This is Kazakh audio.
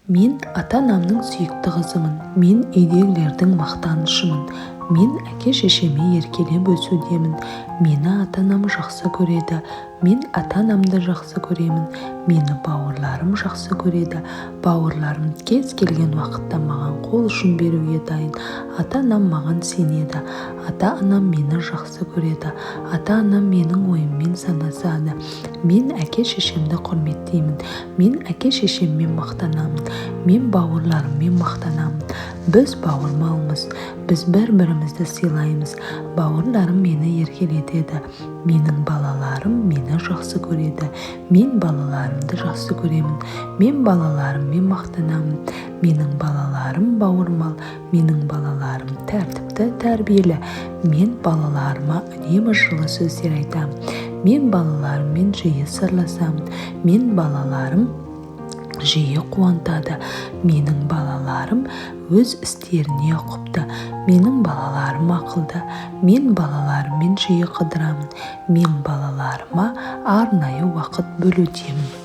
Мен ата-анамның сүйікті қызымын. Мен үйдегілердің мақтанышымын. Мен әке-шешеме еркелеп өсудемін. Мені ата-анам жақсы көреді. Мен ата-анамды жақсы көремін. Мені бауырларым жақсы көреді. Бауырларым кез келген уақытта маған қол ұшын беруге дайын. Ата-анам маған сенеді. Ата-анам мені жақсы көреді. Ата-анам менің ойыммен санасады. Мен әке-шешемді құрметтеймін. Мен әке-шешеммен мақтанамын. Мен бауырларыммен мақтанамын. Біз бауырмалмыз. Біз бір-бірімізді сыйлаймыз. Бауырларым мені еркелетеді. Менің балаларым мені жақсы көреді. Мен балаларымды жақсы көремін. Мен балаларыммен мақтанамын. Менің балаларым бауырмал. Менің балаларым тәртіпті, тәрбиелі. Мен балаларыма үнемі жылы сөздер айтамын. Мен балаларыммен жиі сырласамын. Мен балаларым жиі қуантады. Менің балаларым өз істеріне ұқыпты. Менің балаларым ақылды. Мен балаларыммен жиі қыдырамын. Мен балаларыма арнайы уақыт бөлудемін.